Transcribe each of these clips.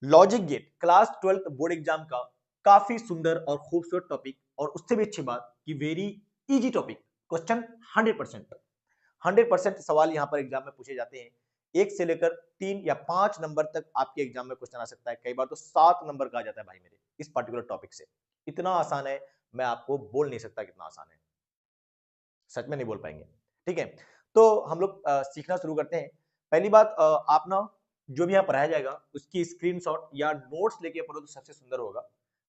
Logic gate class 12th board exam का काफी सुंदर और खूबसूरत टॉपिक, और उससे भी अच्छी बात कि वेरी इजी टॉपिक। क्वेश्चन 100% सवाल यहाँ पर एग्जाम में पूछे जाते हैं। एक से लेकर 3 या 5 नंबर तक आपके एग्जाम में क्वेश्चन आ सकता है, कई बार तो 7 नंबर का आ जाता है भाई मेरे इस पर्टिकुलर टॉपिक से। इतना आसान है, मैं आपको बोल नहीं सकता कितना आसान है, सच में नहीं बोल पाएंगे। ठीक है, तो हम लोग सीखना शुरू करते हैं। पहली बात, आप ना जो भी यहाँ पढ़ाया जाएगा उसकी स्क्रीनशॉट या नोट्स लेके पढ़ो तो सबसे सुंदर होगा।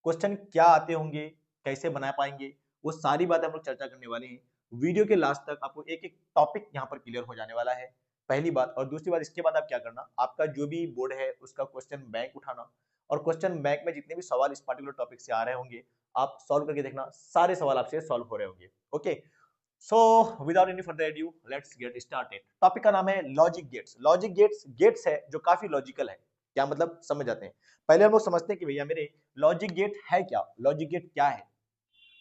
क्वेश्चन क्या आते होंगे, कैसे बना पाएंगे, वो सारी बातें हम लोग चर्चा करने वाले हैं। वीडियो के लास्ट तक आपको एक एक टॉपिक यहाँ पर क्लियर हो जाने वाला है, पहली बात। और दूसरी बात, इसके बाद आप क्या करना, आपका जो भी बोर्ड है उसका क्वेश्चन बैंक उठाना, और क्वेश्चन बैंक में जितने भी सवाल इस पर्टिकुलर टॉपिक से आ रहे होंगे आप सॉल्व करके देखना, सारे सवाल आपसे सॉल्व हो रहे होंगे। Okay, so without any further adieu let's get started. Topic का नाम है logic gates. Logic gates gates है जो काफी लॉजिकल है। क्या मतलब, समझ जाते हैं। पहले हम लोग समझते हैं कि भैया मेरे लॉजिक गेट है क्या, लॉजिक गेट क्या है।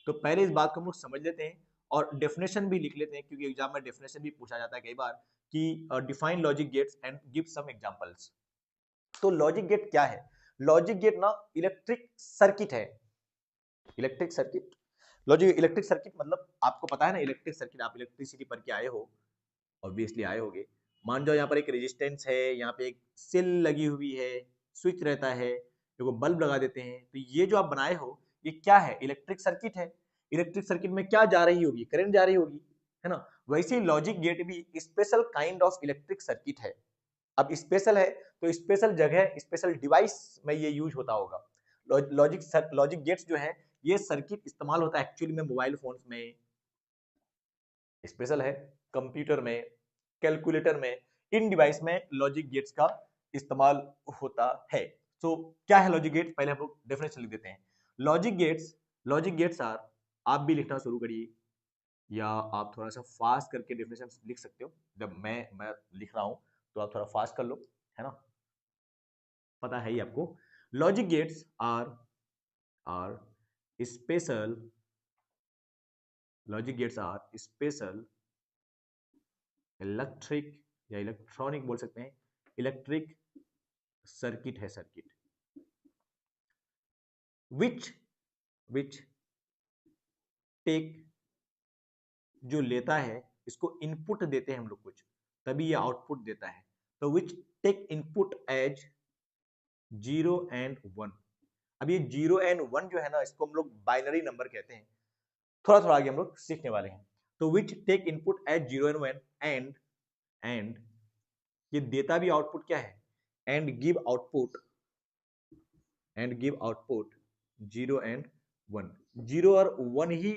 तो पहले इस बात को हम लोग समझ लेते हैं और डेफिनेशन भी लिख लेते हैं, क्योंकि एग्जाम में डेफिनेशन भी पूछा जाता है कई बार कि define logic gates and give some examples. तो लॉजिक गेट क्या है? लॉजिक गेट ना इलेक्ट्रिक सर्किट है। Electric circuit, logic electric circuit मतलब आपको पता है ना, इलेक्ट्रिक सर्किट आप इलेक्ट्रिसिटी पढ़ के आए हो, ऑब्वियसली आए होगे। मान जाओ यहाँ पर एक रेजिस्टेंस है, यहाँ पे एक सेल लगी हुई है, स्विच रहता है, देखो बल्ब लगा देते हैं, तो ये जो आप बनाए हो ये क्या है? इलेक्ट्रिक सर्किट है। इलेक्ट्रिक सर्किट में क्या जा रही होगी? करंट जा रही होगी, है ना। वैसे ही लॉजिक गेट भी special kind of electric circuit है। अब स्पेशल है तो स्पेशल जगह, स्पेशल डिवाइस में ये यूज होता होगा। लॉजिक गेट्स जो है, ये सर्किट इस्तेमाल होता है एक्चुअली में मोबाइल फोन्स में, स्पेशल है कंप्यूटर में, कैलकुलेटर में, इन डिवाइस में लॉजिक गेट्स का इस्तेमाल होता है। तो क्या है लॉजिक गेट्स, पहले हम लोग डेफिनेशन लिख देते हैं। लॉजिक गेट्स आर, आप भी लिखना शुरू करिए या आप थोड़ा सा फास्ट करके डेफिनेशन लिख सकते हो। जब मैं लिख रहा हूं तो आप थोड़ा फास्ट कर लो, है ना, पता है ही आपको। Logic gates are special, logic gates are special electric या इलेक्ट्रॉनिक बोल सकते हैं, इलेक्ट्रिक सर्किट है, सर्किट विच विच टेक, जो लेता है, इसको इनपुट देते हैं हम लोग कुछ, तभी ये आउटपुट देता है। तो which take input as 0 and 1। अब ये 0 and 1 जो है ना, इसको हम लोग बाइनरी नंबर कहते हैं, थोड़ा थोड़ा आगे हम लोग सीखने वाले हैं। तो which take input as 0 and 1 and ये देता भी आउटपुट क्या है, and give output, and give output 0 and 1। 0 और 1 ही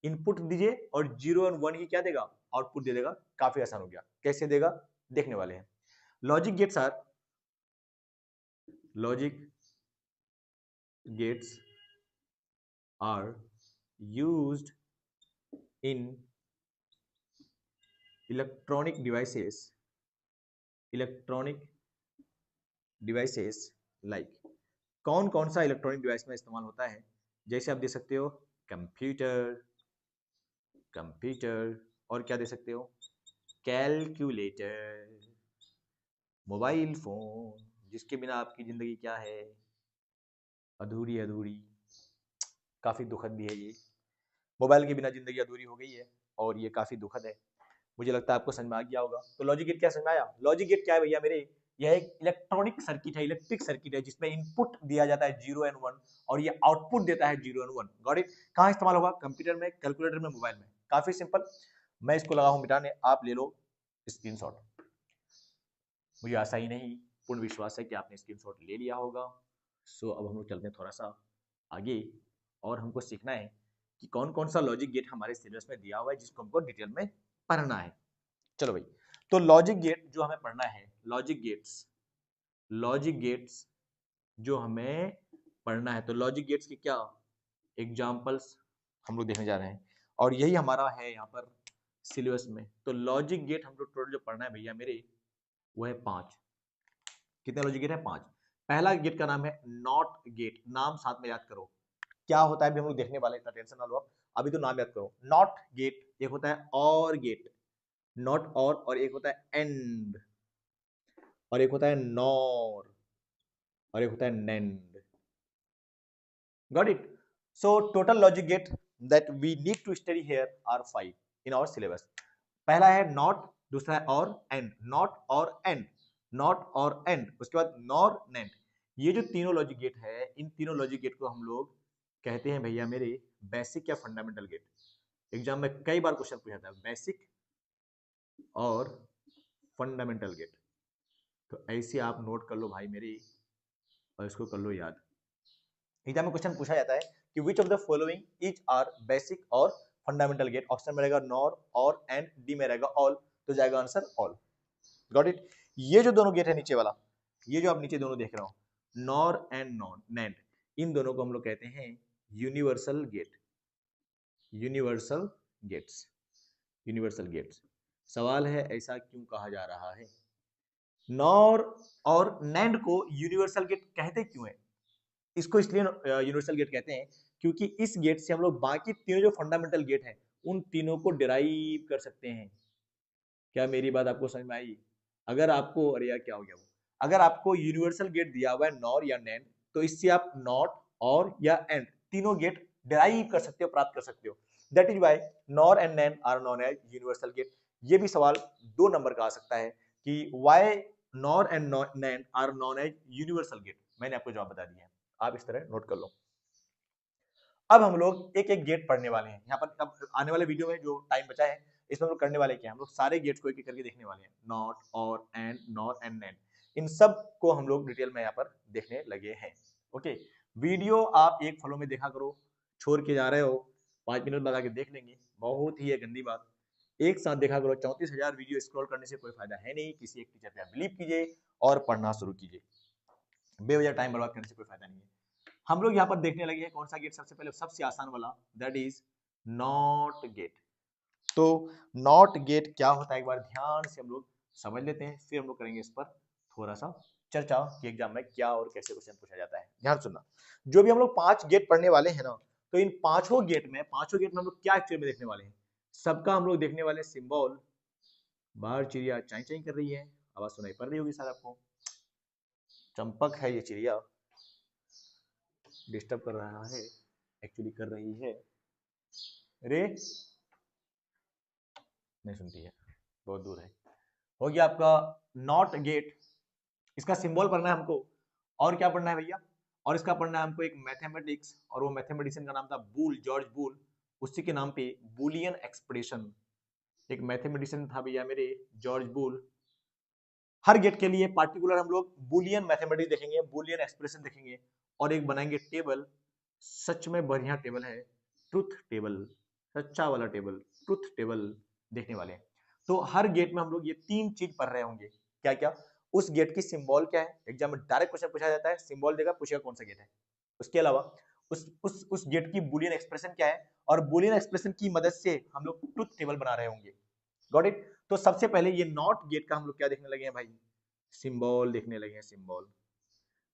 इनपुट दीजिए और 0 और 1 ही क्या देगा, आउटपुट दे देगा। काफी आसान हो गया, कैसे देगा देखने वाले हैं। Logic gates are, logic gates are used in electronic devices, electronic devices like, कौन कौन सा इलेक्ट्रॉनिक डिवाइस में इस्तेमाल होता है? जैसे आप दे सकते हो कंप्यूटर, कंप्यूटर, और क्या दे सकते हो, कैलकुलेटर, मोबाइल फोन, जिसके बिना आपकी जिंदगी क्या है, अधूरी अधूरी। काफी दुखद भी है ये, मोबाइल के बिना जिंदगी अधूरी हो गई है, और ये काफी दुखद है। मुझे लगता है आपको समझ में आ गया होगा। तो लॉजिक गेट क्या समझ में आया? लॉजिक गेट क्या है भैया मेरे, यह एक इलेक्ट्रॉनिक सर्किट है, इलेक्ट्रिक सर्किट है, जिसमें इनपुट दिया जाता है 0 and 1 और ये आउटपुट देता है 0 and 1। Got it? कहाँ इस्तेमाल होगा? कंप्यूटर में, कैलकुलेटर में, मोबाइल में। काफी सिंपल। मैं इसको लगा हूं मिटाने, आप ले लो स्क्रीनशॉट। मुझे आशा ही नहीं, पूर्ण विश्वास है कि आपने स्क्रीनशॉट ले लिया होगा। सो अब हम लोग चलते हैं थोड़ा सा आगे, और हमको सीखना है कि कौन कौन सा लॉजिक गेट हमारे सिलेबस में दिया हुआ है, जिसको हमको डिटेल में पढ़ना है। चलो भाई, तो लॉजिक गेट जो हमें पढ़ना है, लॉजिक गेट्स जो हमें पढ़ना है, तो लॉजिक गेट्स के क्या एग्जांपल्स हम लोग देखने जा रहे हैं, और यही हमारा है यहाँ पर सिलेबस में। तो लॉजिक गेट हम लोग टोटल जो पढ़ना है भैया मेरे, वो है 5। कितने लॉजिक गेट है? 5। पहला गेट का नाम है नॉट गेट, नाम साथ में याद करो क्या होता है, अभी हम लोग देखने वाले हैं, इतना टेंशन ना लो आप, अभी तो नाम याद करो। नॉट गेट, एक होता है और गेट, नॉट और एक होता है एंड, और एक होता है नॉर, और एक होता है NAND। Got it? So total logic gate that we need to study here are 5 in our syllabus. पहला है नॉट, दूसरा है or and, not or and, not or and, उसके बाद नॉर नेंड। ये जो तीनों लॉजिक गेट है, इन तीनों लॉजिक गेट को हम लोग कहते हैं भैया मेरे बेसिक या फंडामेंटल गेट। एग्जाम में कई बार क्वेश्चन पूछा जाता है बेसिक और फंडामेंटल गेट, तो ऐसे आप नोट कर लो भाई मेरी और इसको कर लो याद। एग्जाम में क्वेश्चन पूछा जाता है कि which of the following is are basic or fundamental gate. Option में रहेगा नॉर और एंड, डी में रहेगा ऑल, तो जाएगा आंसर ऑल। Got it? ये जो दोनों गेट है नीचे वाला, ये जो आप नीचे दोनों देख रहे हो, नॉर एंड नॉन नैंड, इन दोनों को हम लोग कहते हैं universal gate. Universal gates, universal gates. सवाल है ऐसा क्यों कहा जा रहा है? नॉर और नैंड को यूनिवर्सल गेट कहते क्यों है? इसको इसलिए यूनिवर्सल गेट कहते हैं क्योंकि इस गेट से हम लोग बाकी तीनों जो फंडामेंटल गेट हैं उन तीनों को डिराइव कर सकते हैं। क्या मेरी बात आपको समझ में आई? अगर आपको, अरे यार क्या हो गया वो, अगर आपको यूनिवर्सल गेट दिया हुआ है नॉर या नैंड, तो इससे आप नॉट और या एंड तीनों गेट डिराइव कर सकते हो, प्राप्त कर सकते हो। That is why nor and NAND are known as universal gate. ये भी सवाल 2 नंबर का आ सकता है कि why nor and NAND are known as universal gate. मैंने आपको जवाब बता दिया है, आप इस तरह नोट कर लो। अब हम लोग एक एक गेट पढ़ने वाले हैं यहाँ पर। अब आने वाले वीडियो में जो टाइम बचा है इसमें हम लोग करने वाले क्या है, हम लोग सारे गेट्स को एक एक करके देखने वाले हैं। Not or and, nor and NAND, इन सब को हम लोग डिटेल में यहाँ पर देखने लगे हैं। ओके, वीडियो आप एक फ्लो में देखा करो, छोड़ के जा रहे हो 5 मिनट लगा के देख लेंगे, बहुत ही है गंदी बात। एक साथ देखा करो, 34,000 वीडियो स्क्रॉल करने से कोई फायदा है नहीं। किसी एक टीचर पे आप बिलीव कीजिए और पढ़ना शुरू कीजिए, बेवजह टाइम बर्बाद करने से कोई फायदा नहीं है। हम लोग यहाँ पर देखने लगे हैं कौन सा गेट, सबसे पहले सबसे आसान वाला, दैट इज नॉट गेट। तो नॉट गेट क्या होता है एक बार ध्यान से हम लोग समझ लेते हैं, फिर हम लोग करेंगे इस पर थोड़ा सा चर्चा कि एग्जाम में क्या और कैसे क्वेश्चन पूछा जाता है। ध्यान सुनना, जो भी हम लोग 5 गेट पढ़ने वाले हैं ना, तो इन पांचों गेट में हम लोग क्या एक्चुअली में देखने वाले हैं? सबका हम लोग देखने वाले सिंबल। बाहर चिड़िया चाई चाई कर रही है, आवाज सुनाई पड़ रही होगी शायद आपको। चंपक है ये चिड़िया, डिस्टर्ब कर रहा है, एक्चुअली कर रही है रे, नहीं सुनती है, बहुत दूर है। हो गया आपका नॉट गेट, इसका सिंबल पढ़ना है हमको। और क्या पढ़ना है भैया? और इसका पढ़ना है हमको एक मैथमेटिक्स, और वो मैथमेटिशियन का नाम था बूल, जॉर्ज बूल, उसी के नाम पे बुलियन एक्सप्रेशन। एक मैथमेटिशियन था भैया मेरे, जॉर्ज बूल। हर गेट के लिए पार्टिकुलर हम लोग बुलियन मैथमेटिक्स देखेंगे, बुलियन एक्सप्रेशन देखेंगे, और एक बनाएंगे टेबल। सच में बढ़िया टेबल है, ट्रुथ टेबल, सच्चा वाला टेबल, ट्रुथ टेबल देखने वाले हैं। तो हर गेट में हम लोग ये 3 चीज पढ़ रहे होंगे। क्या क्या? उस गेट की सिंबल क्या है, एग्जाम में डायरेक्ट क्वेश्चन पूछा जाता है, सिंबल देगा, पूछेगा कौन सा गेट है। उसके अलावा उस गेट की बुलियन एक्सप्रेशन क्या है, और बुलियन एक्सप्रेशन की मदद से हम लोग ट्रुथ टेबल बना रहे होंगे। Got it? तो सबसे पहले ये नॉट गेट का हम लोग क्या देखने लगे हैं भाई? सिंबल देखने लगे हैं, सिंबल।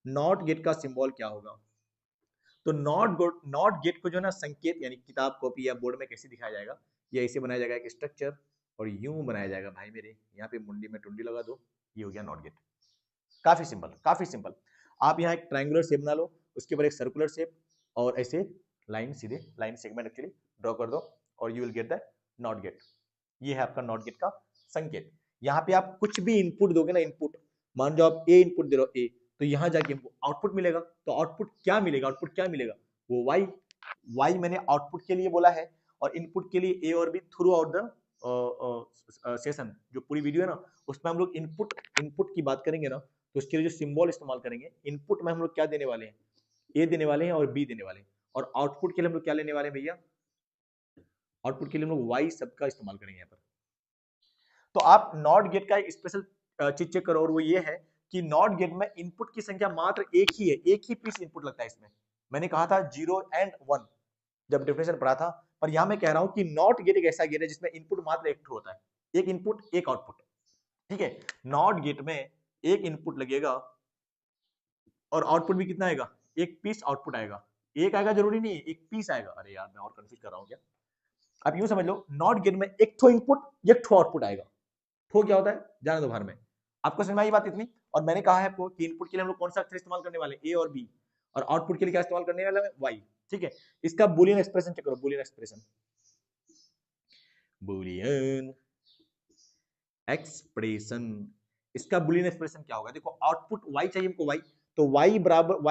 नॉट गेट का सिंबल क्या होगा? तो नॉट गेट को जो ना संकेत, यानी किताब कॉपी या बोर्ड में कैसे दिखाया जाएगा, ये ऐसे बनाया जाएगा एक स्ट्रक्चर, और यूं बनाया जाएगा भाई मेरे, यहाँ पे मुंडी में टुंडी लगा दो, ये हो गया नॉट गेट। काफी सिंपल, काफी सिंपल। आप यहाँ एक ट्रायंगुलर शेप बना लो, उसके ऊपर एक सर्कुलर शेप, और ऐसे लाइन, सीधे लाइन सेगमेंट एक्चुअली ड्रॉ कर दो, और you will get the not gate. ये है आपका नॉट गेट का संकेत। यहाँ पे आप कुछ भी इनपुट दोगे ना, इनपुट मान लो आप ए इनपुट दे रहे हो, ए, तो यहाँ जाके आउटपुट मिलेगा। तो आउटपुट क्या मिलेगा? आउटपुट क्या मिलेगा? वो वाई। वाई मैंने आउटपुट के लिए बोला है, और इनपुट के लिए ए और B through out the session. जो पूरी वीडियो है ना, उसमें हम लोग इनपुट इनपुट की बात करेंगे ना, तो उसके लिए जो सिंबल इस्तेमाल करेंगे, इनपुट में हम लोग क्या देने वाले हैं? ए देने वाले हैं और बी देने वाले हैं। और आउटपुट के लिए हम लोग क्या लेने वाले हैं भैया? आउटपुट के लिए हम लोग वाई सब का इस्तेमाल करेंगे यहाँ पर। तो आप नॉट गेट का एक स्पेशल चीज चेक करो, और वो ये है कि नॉट गेट में इनपुट की संख्या मात्र एक ही है, एक ही पीस इनपुट लगता है इसमें। मैंने कहा था 0 एंड 1 जब डेफिनेशन पढ़ा था, पर यहां मैं कह रहा हूं कि नॉट गेट एक ऐसा गेट है जिसमें इनपुट मात्र एक होता है, एक इनपुट एक आउटपुट। ठीक है, नॉट गेट में एक इनपुट लगेगा और आउटपुट भी कितना आएगा? एक पीस आउटपुट आएगा। एक आएगा जरूरी नहीं है, एक पीस आएगा। अरे यार मैं और कंफ्यूज कर रहा हूं क्या? आप यूं समझ लो, नॉट गेट में एक ठो इनपुट, एक ठो आउटपुट आएगा। ठो क्या होता है, जाने दो बाहर में। आपको समझ में आई बात इतनी? और मैंने कहा है आपको कि इनपुट के लिए हम लोग कौन सा अक्षर इस्तेमाल करने वाले हैं, ए और बी, और आउटपुट के लिए क्या इस्तेमाल करने वाले हैं, वाई। ठीक है, इसका बुलियन एक्सप्रेशन चेक करो, बुलियन एक्सप्रेशन, बुलियन एक्सप्रेशन, इसका बुलियन एक्सप्रेशन क्या होगा? देखो आउटपुट y चाहिए हमको, y, तो y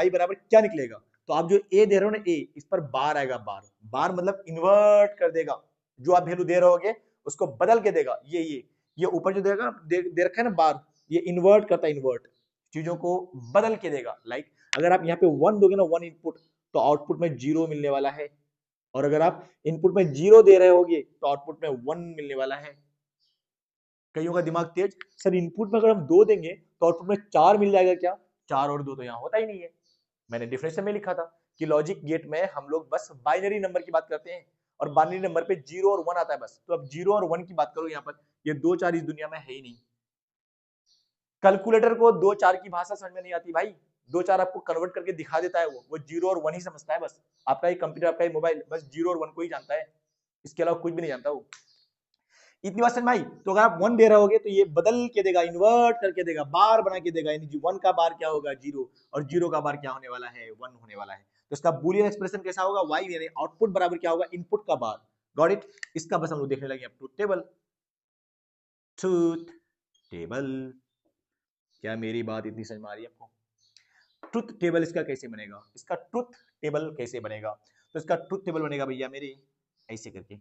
बराबर क्या निकलेगा? तो आप जो a दे रहे हो ना, a, इस पर बार आएगा, बार, बार मतलब इन्वर्ट कर देगा, जो आप वैल्यू दे रहे होगे उसको बदल के देगा। ये ऊपर जो देगा दे रखा है ना बार, ये इन्वर्ट करता है, इन्वर्ट चीजों को बदल के देगा। लाइक अगर आप यहाँ पे 1 दोगे ना, 1 इनपुट, तो आउटपुट में 0 मिलने वाला है, और अगर आप इनपुट में 0 दे रहे होगे तो आउटपुट में 1 मिलने वाला है। कईयों का दिमाग तेज, सर इनपुट में अगर हम 2 देंगे तो आउटपुट में 4 मिल जाएगा क्या? 4 और 2 तो यहाँ होता ही नहीं है। मैंने डिफिनेशन में लिखा था कि लॉजिक गेट में हम लोग बस बाइनरी नंबर की बात करते हैं, और बाइनरी नंबर पे 0 और 1 आता है बस। तो अब 0 और 1 की बात करो यहाँ पर, ये 2 4 इस दुनिया में है ही नहीं। कैलकुलेटर को 2 4 की भाषा समझ में नहीं आती भाई, 2 4 आपको कन्वर्ट करके दिखा देता है, वो 0 और 1 ही समझता है बस। आपका ही कंप्यूटर, आपका ही मोबाइल बस 0 और 1 को ही जानता है, इसके अलावा कुछ भी नहीं जानता वो। इतनी बात समझ में आई? तो अगर आप 1 दे रहे होगे तो ये बदल के देगा, इन्वर्ट करके देगा, बार बना के देगा, यानी 1 का बार क्या होगा, 0, और 0 का बार क्या होने वाला है, 1 होने वाला है। तो इसका बूलियन एक्सप्रेशन कैसा होगा, y, यानी आउटपुट बराबर क्या होगा, इनपुट का बार। Got it? इसका बस हम लोग देखने लगे अब ट्रूथ टेबल। ट्रूथ टेबल, क्या मेरी बात इतनी समझ में आ रही है आपको? ट्रुथ टेबल इसका कैसे बनेगा, इसका ट्रुथ टेबल कैसे बनेगा? तो इसका ट्रुथ टेबल बनेगा भैया मेरे ऐसे करके,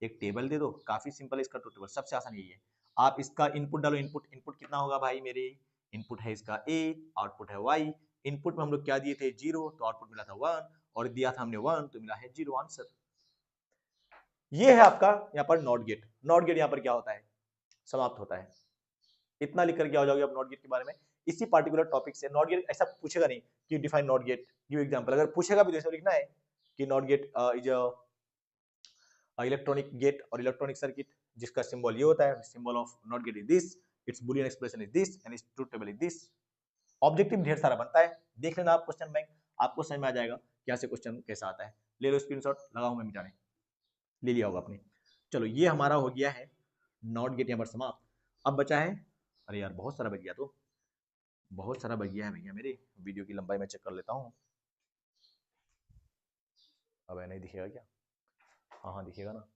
एक टेबल दे दो, काफी सिंपल है इसका ट्रुथ टेबल, सबसे आसान यही है। आप इसका इनपुट डालो, इनपुट कितना होगा भाई मेरे, इनपुट है इसका a, आउटपुट है y। इनपुट में हम लोग क्या दिए थे, 0, तो आउटपुट मिला था 1, और दिया था हमने 1 तो मिला है 0 आंसर। ये है आपका यहाँ पर नॉट गेट। नॉट गेट यहाँ पर क्या होता है, समाप्त होता है। इतना लिख कर क्या हो जाओगे आप नॉट गेट के बारे में, इसी पार्टिकुलर टॉपिक से। नॉट गेट ऐसा पूछेगा नहीं कि define not gate, give example, अगर पूछेगा भी तो ऐसा लिखना है कि not gate is a electronic gate और इलेक्ट्रॉनिक सर्किट जिसका सिंबल ये होता है, symbol of not gate is this, its Boolean expression is this, and its truth table is this. Objective ढेर सारा बनता है, देख लेना आप क्वेश्चन बैंक, आपको समझ में आ जाएगा क्या से क्वेश्चन कैसा आता है। ले लो स्क्रीनशॉट, लगाऊं मैं मिटाने, ले लिया होगा आपने। चलो ये हमारा हो गया है नॉट गेट यहाँ पर समाप्त। अब बचा है, अरे यार बहुत सारा बच गया, तो बहुत सारा बच गया है भैया मेरे, वीडियो की लंबाई मैं चेक कर लेता हूँ। अब नहीं दिखेगा क्या? हाँ हाँ दिखेगा ना,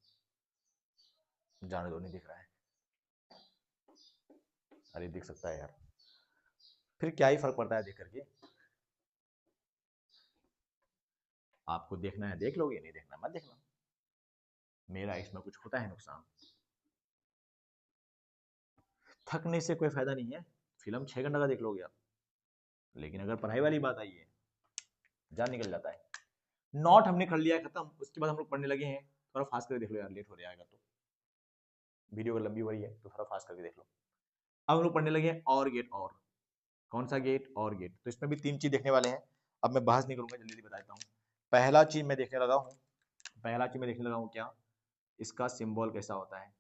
जाने दो, नहीं दिख रहा है। अरे दिख सकता है यार, फिर क्या ही फर्क पड़ता है देख करके, आपको देखना है देख लोगे, नहीं देखना मत देखना, मेरा इसमें कुछ होता है नुकसान। थकने से कोई फायदा नहीं है, फिल्म 6 घंटा का देख लोगे आप, लेकिन अगर पढ़ाई वाली बात आई है, जान निकल जाता है। नॉट हमने कर लिया है खत्म, उसके बाद हम लोग पढ़ने लगे हैं, थोड़ा फास्ट करके देख लो यार, लेट हो जाएगा तो वीडियो अगर लंबी हो रही है तो थोड़ा फास्ट करके देख लो। अब हम लोग पढ़ने लगे हैं और गेट, और कौन सा गेट, और गेट। तो इसमें भी 3 चीज देखने वाले हैं, अब मैं बहस नहीं करूंगा, जल्दी बता देता हूँ। पहला चीज मैं देखने लगा हूँ, पहला चीज मैं देखने लगा हूँ क्या, इसका सिंबल कैसा होता है,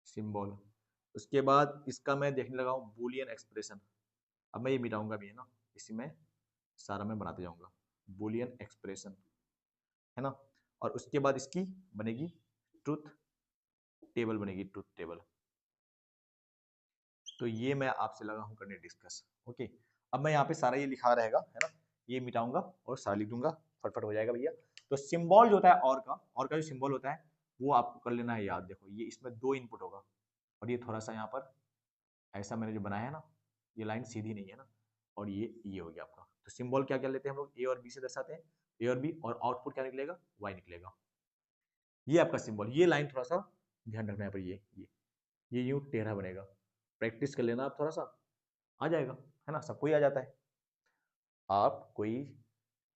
सिंबल। उसके बाद इसका मैं देखने लगा हूँ बूलियन एक्सप्रेशन, अब मैं ये मिटाऊंगा भी है ना, इसी में सारा मैं बनाते जाऊंगा, बूलियन एक्सप्रेशन है ना। और उसके बाद इसकी बनेगी ट्रुथ टेबल, बनेगी ट्रुथ टेबल। तो ये मैं आपसे लगा हूं करने डिस्कस, ओके। अब मैं यहाँ पे सारा ये लिखा रहेगा है ना, ये मिटाऊंगा और सारा लिख दूंगा, फटफट हो जाएगा भैया। तो सिंबल जो होता है और का जो सिंबल होता है वो आपको कर लेना है याद। देखो ये इसमें 2 इनपुट होगा, और ये थोड़ा सा यहाँ पर ऐसा मैंने जो बनाया है ना, ये लाइन सीधी नहीं है ना, और ये हो गया आपका। तो सिंबल क्या क्या लेते हैं हम लोग, ए और बी से दर्शाते हैं, ए और बी, और आउटपुट क्या निकलेगा, वाई निकलेगा। ये आपका सिंबल, ये लाइन थोड़ा सा ध्यान रखना है पर, ये यूं टेढ़ा बनेगा, प्रैक्टिस कर लेना आप थोड़ा सा, आ जाएगा है ना, सबको ही आ जाता है। आप कोई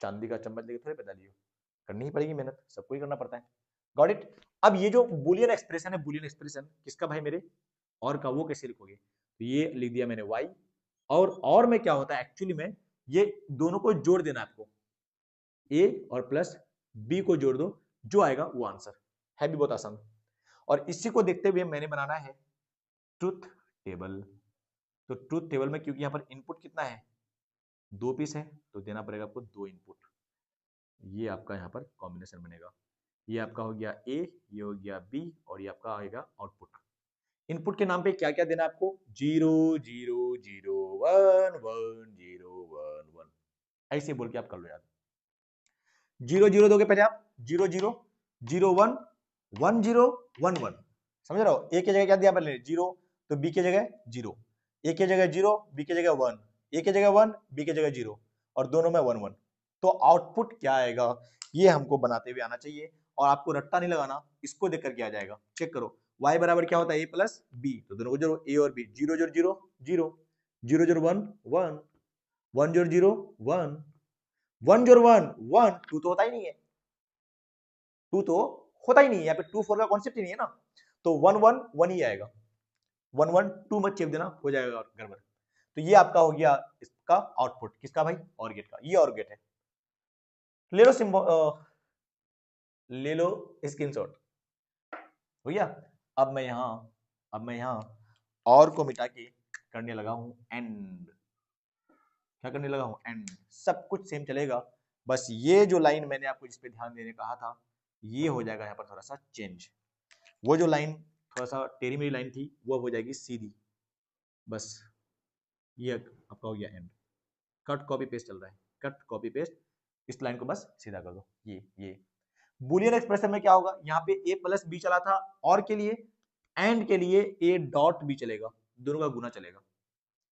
चांदी का चम्मच लेके थोड़ी बता लियो, करनी ही पड़ेगी मेहनत, सबको ही करना पड़ता है। Got it? अब ये जो बुलियन एक्सप्रेशन है, बुलियन एक्सप्रेशन किसका भाई मेरे, और का, वो कैसे लिखोगे, तो ये लिख दिया मैंने y, और में क्या होता है एक्चुअली में, ये दोनों को जोड़ देना आपको, a और प्लस b को जोड़ दो, जो आएगा वो आंसर है, भी बहुत आसान। और इसी को देखते हुए मैंने बनाना है ट्रुथ टेबल। तो ट्रुथ टेबल में क्योंकि यहाँ पर इनपुट कितना है, 2 पीस है, तो देना पड़ेगा आपको 2 इनपुट। ये आपका यहाँ पर कॉम्बिनेशन बनेगा, ये आपका हो गया ए, ये हो गया बी, और ये आपका आएगा आउटपुट। इनपुट के नाम पे क्या क्या देना है आपको, 0 0 0 1 1 0 1 1, ऐसे बोल के आप कर लो यार। 0 0 दोगे पहले आप, 0 0 0 1 1 0 1 1, समझ रहे हो। ए की जगह क्या दिया पहले 0, तो बी की जगह 0, ए की जगह 0, बी की जगह 1, ए की जगह 1, बी की जगह 0, और दोनों में 1 1। तो आउटपुट क्या आएगा ये हमको बनाते हुए आना चाहिए, और आपको रट्टा नहीं लगाना, इसको देख करके आ जाएगा। चेक करो, y बराबर क्या होता है, a प्लस बी, तो दोनों को जोड़ो, a और b, 0 0 0 0, 0 0 1 1, 1 0 0 1, 1 0 1 1, 2 तो होता ही नहीं है, 2 तो होता ही नहीं है, यहाँ पे 2 4 का कॉन्सेप्ट ही नहीं है ना, तो 1 1 1 ही आएगा, 1 1 2 मत चेप देना, हो जाएगा गड़बड़। तो ये आपका हो गया इसका आउटपुट, किसका भाई, और गेट का, ये और गेट है। ले लो सिंबल, ले लो स्क्रीनशॉट, हो गया। अब मैं यहाँ और को मिटा के करने लगा हूं एंड, क्या करने लगा हूं, एंड। सब कुछ सेम चलेगा, बस ये जो लाइन मैंने आपको जिस पे ध्यान देने कहा था, ये हो जाएगा यहाँ पर थोड़ा सा चेंज। वो जो लाइन थोड़ा सा टेढ़ी मेढ़ी लाइन थी, वो हो जाएगी सीधी, बस। ये आपका हो गया एंड। कट कॉपी पेस्ट चल रहा है, कट कॉपी पेस्ट, इस लाइन को बस सीधा कर दो। ये बुलियन एक्सप्रेशन में क्या होगा, यहाँ पे a प्लस बी चला था, और के लिए एंड के लिए a डॉट बी चलेगा, दोनों का गुना चलेगा,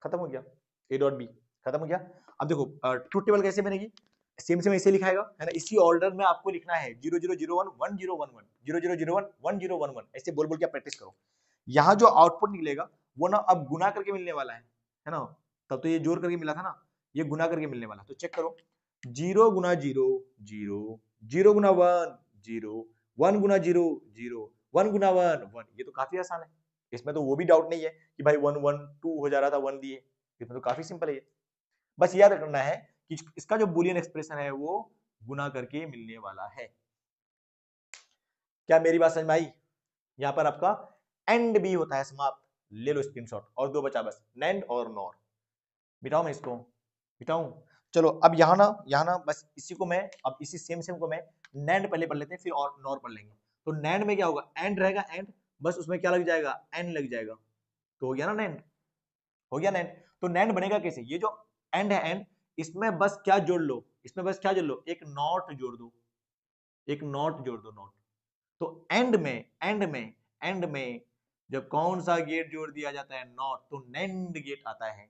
खत्म हो गया, a डॉट बी खत्म हो गया। अब देखो ट्रुथ टेबल कैसे बनेगी, सेम सेम ऐसे लिखाएगा है ना, इसी ऑर्डर में आपको लिखना है, 0 0 0 1 1 0 1 1, 0 0 0 1 1 0 1 1, ऐसे बोल बोल के प्रैक्टिस करो। यहाँ जो आउटपुट निकलेगा वो ना अब गुना करके मिलने वाला है ना, तब तो ये जोड़ करके मिला था ना, ये गुना करके मिलने वाला। तो चेक करो, 0 गुना 0 0, 0 गुना 1 0, 1 गुना 0 0, 1 गुना 1 1, ये तो काफी आसान है, इसमें तो वो भी डाउट नहीं है कि भाई 1 1 2 हो जा रहा था 1 दिए, इसमें तो काफी सिंपल है ये। बस याद रखना है कि इसका जो बुलियन एक्सप्रेशन है वो गुना करके मिलने वाला है। क्या मेरी बात समझ में आई, यहाँ पर आपका एंड भी होता है समाप्त, ले लो स्क्रीनशॉट, और दो बचा बस, नैंड और नॉर। मिटाऊं मैं इसको, मिटाऊं, चलो अब यहाँ ना बस इसी को मैं, अब इसी सेम सेम को मैं नैंड पहले पढ़ लेते हैं, फिर और नॉर पढ़ लेंगे। तो नैंड में क्या होगा, एंड रहेगा, एंड बस उसमें क्या लग जाएगा, एन लग जाएगा, तो हो गया ना नैंड, हो गया नैंड। तो नैंड बनेगा कैसे, ये जो एंड है एंड, इसमें बस क्या जोड़ लो, इसमें बस क्या जोड़ लो, एक नॉट जोड़ दो, एक नॉट जोड़ दो, नॉट। तो एंड में जब कौन सा गेट जोड़ दिया जाता है, नॉट, तो नैंड गेट आता है,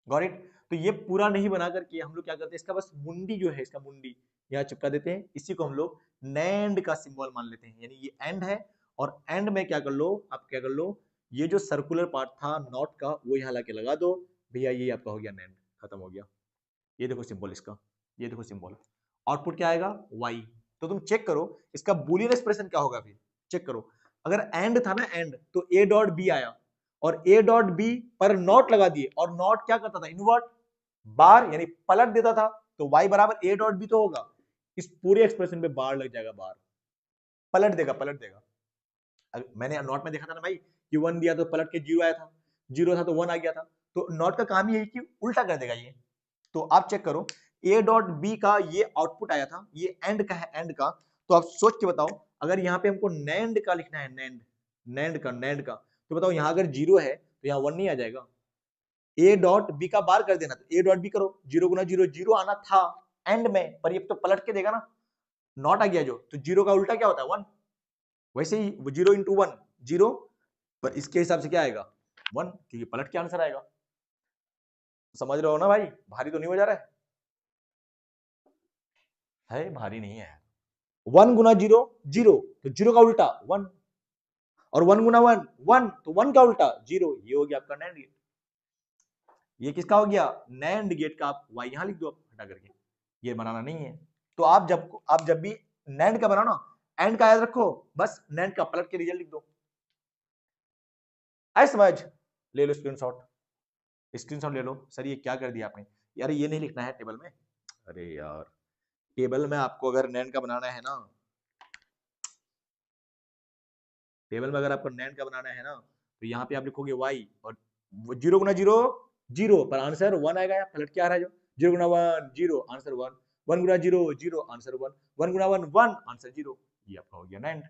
गॉट इट। तो ये पूरा नहीं बना करके हम लोग क्या करते हैं, इसका बस मुंडी जो है, इसका मुंडी यहाँ चिपका देते हैं, इसी को हम लोग नैंड का सिंबल मान लेते हैं, यानी ये एंड है, और एंड में क्या कर लो, आप क्या कर लो, ये जो सर्कुलर पार्ट था नॉट का, वो यहाँ लाके लगा दो भैया, ये आपका हो गया नैंड, खत्म हो गया। ये देखो सिंबल इसका, ये देखो सिंबल, आउटपुट क्या आएगा, y। तो तुम चेक करो इसका बुलियन एक्सप्रेशन क्या होगा, फिर चेक करो, अगर एंड था ना एंड, तो a डॉट बी आया, और a डॉट बी पर नॉट लगा दिए, और नॉट क्या करता था, इन्वर्ट बार, यानी पलट देता था, तो y बराबर a डॉट बी तो होगा, इस पूरे एक्सप्रेशन पे बार लग जाएगा, बार पलट देगा, पलट देगा। मैंने नॉट में देखा था ना भाई कि 1 दिया तो पलट के 0 आया था, 0 था तो 1 आ गया था, तो नॉट का काम ही है कि उल्टा कर देगा ये। तो आप चेक करो, a डॉट बी का ये आउटपुट आया था, ये एंड का है, एंड का, तो आप सोच के बताओ, अगर यहाँ पे हमको नैंड का लिखना है, नैंड का, तो बताओ यहाँ अगर 0 है तो यहाँ 1 नहीं आ जाएगा, a डॉट बी का बार कर देना, तो a डॉट बी करो, 0 गुना 0 0 आना था एंड में, पर ये तो पलट के देगा ना, नॉट आ गया जो, तो 0 का उल्टा क्या होता है, 1, वैसे ही 0 इंटू 1 0, पर इसके हिसाब से क्या आएगा, 1, क्योंकि पलट के आंसर आएगा। समझ रहे हो ना भाई, भारी तो नहीं हो जा रहा है भारी नहीं है। 1 गुना 0 0, तो 0 का उल्टा 1, और 1 गुना 1 1, तो 1 का उल्टा 0, ये हो गया आपका नैंड गेट। ये किसका हो गया, नैंड गेट का, आप y यहां लिख दो, आप हटा करके, ये बनाना नहीं है। तो आप जब भी नैंड का बनाओ ना, एंड का याद रखो, बस नैंड का पलट के रिजल्ट लिख दो, ऐ समझ। ले लो स्क्रीनशॉट, स्क्रीनशॉट ले लो, सर ये क्या कर दिया आपने, यार ये नहीं लिखना है टेबल में, अरे यार टेबल में आपको अगर नैंड का बनाना है ना, टेबल में अगर आपको नैंड का बनाना है ना, तो यहाँ पे आप लिखोगे y, और 0 गुना 0 0, पर आंसर 1 आएगा, या पलट के आ रहा है जो, 0 गुना 1 0, आंसर 1, 1 गुना 0 0, आंसर 1, 1 गुना 1 1, आंसर 0, ये आपका हो गया नैंड।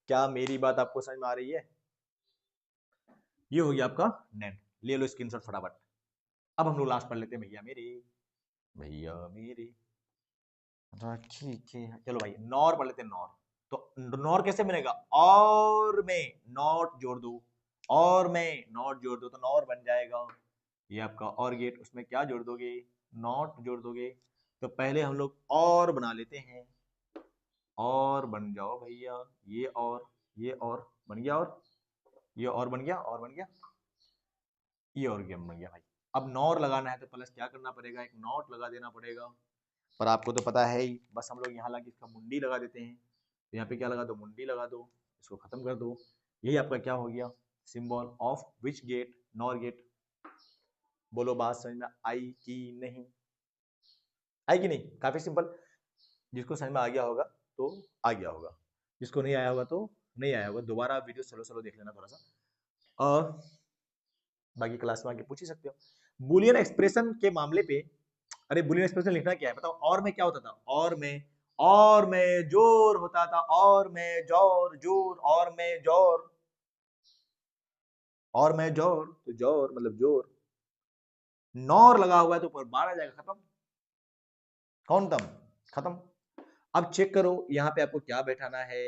क्या मेरी बात आपको समझ में आ रही है, ये हो गया आपका नैन। ले लो स्क्रीनशॉट फटाफट। अब हम लोग लास्ट पढ़ लेते हैं भैया मेरे, भैया मेरे राखी के। चलो भाई नॉर पढ़ लेते हैं, नॉर। तो नॉर कैसे बनेगा? और में नॉट जोड़ दो, और में नॉट जोड़ दो तो नॉर बन जाएगा। ये आपका और गेट, उसमें क्या जोड़ दोगे? नॉट जोड़ दोगे। तो पहले हम लोग और बना लेते हैं, और बन जाओ भैया। ये और, ये और बन गया, और ये और बन गया, और बन गया, ये और गेम बन गया भाई। अब नॉर लगाना है तो प्लस क्या करना पड़ेगा? एक नॉट लगा देना पड़ेगा। पर आपको तो पता है ही, बस हम लोग यहाँ लगा इसका मुंडी लगा देते हैं। तो यहाँ पे क्या लगा दो? मुंडी लगा दो, इसको खत्म कर दो। यही आपका क्या हो गया? Symbol of which gate? Nor gate. बोलो बात समझ में आई कि नहीं? आई कि नहीं? काफी सिंपल। जिसको समझ में आ गया होगा तो आ गया होगा, जिसको नहीं आया होगा तो नहीं आया होगा। दोबारा आप वीडियो स्लो स्लो देख लेना थोड़ा सा, और बाकी क्लास में आके पूछ ही सकते हो। बुलियन एक्सप्रेशन के मामले पे, अरे बुलियन एक्सप्रेशन लिखना क्या है बताओ? और में क्या होता था? और में जोर होता था, और में जोर, जोर, और में जोर, और में जोर, तो जोर मतलब जोर। नॉर लगा हुआ है तो ऊपर बार आ जाएगा, खत्म। कौन तम? खत्म। अब चेक करो यहाँ पे आपको क्या बैठाना है,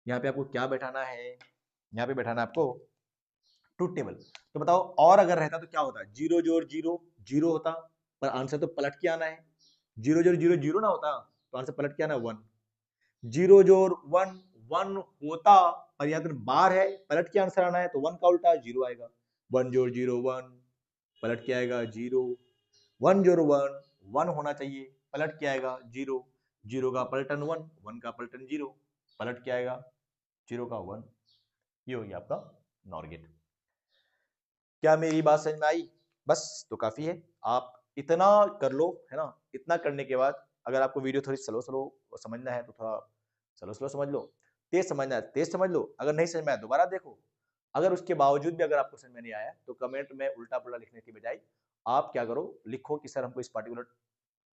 यहाँ पे आपको क्या बैठाना है? यहाँ पे बैठाना है आपको ट्रूथ टेबल। तो बताओ और अगर रहता तो क्या होता? जीरो जोड़ जीरो, जीरो होता, पर आंसर तो पलट के आना है। जीरो जोड़ जीरो जीरो ना होता, तो आंसर पलट के आना वन। जीरो जोड़ वन, वन होता, पर यहाँ तो बार है, पलट के आंसर आना है, तो वन का उल्टा जीरो आएगा। वन जोड़ जीरो वन, पलट के आएगा जीरो। वन जोड़ वन, वन होना चाहिए, पलट के आएगा जीरो। जीरो का पलटन वन, वन का पलटन जीरो, पलट के आएगा जीरो का वन। ये हो गया आपका नॉर गेट। क्या मेरी बात समझ में आई? बस तो काफी है, आप इतना कर लो, है ना। इतना करने के बाद अगर आपको वीडियो थोड़ी स्लो स्लो समझना है तो थोड़ा स्लो स्लो समझ लो, तेज समझना है तेज समझ लो, अगर नहीं समझ में आया दोबारा देखो। अगर उसके बावजूद भी अगर आपको समझ में नहीं आया तो कमेंट में उल्टा पुल्टा लिखने की बजाय आप क्या करो, लिखो कि सर हमको इस पार्टिकुलर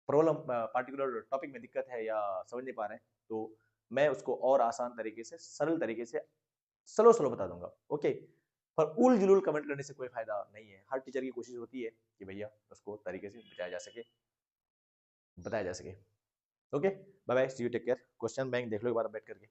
प्रॉब्लम, पार्टिकुलर टॉपिक में दिक्कत है या समझ नहीं पा रहे हैं, तो मैं उसको और आसान तरीके से, सरल तरीके से स्लो स्लो बता दूंगा। ओके। पर उल जुलूल कमेंट करने से कोई फायदा नहीं है। हर टीचर की कोशिश होती है कि भैया उसको तरीके से बचाया जा सके, बताया जा सके। Okay, bye bye, see you, take care. Question bank देख लो एक बार बैठ करके।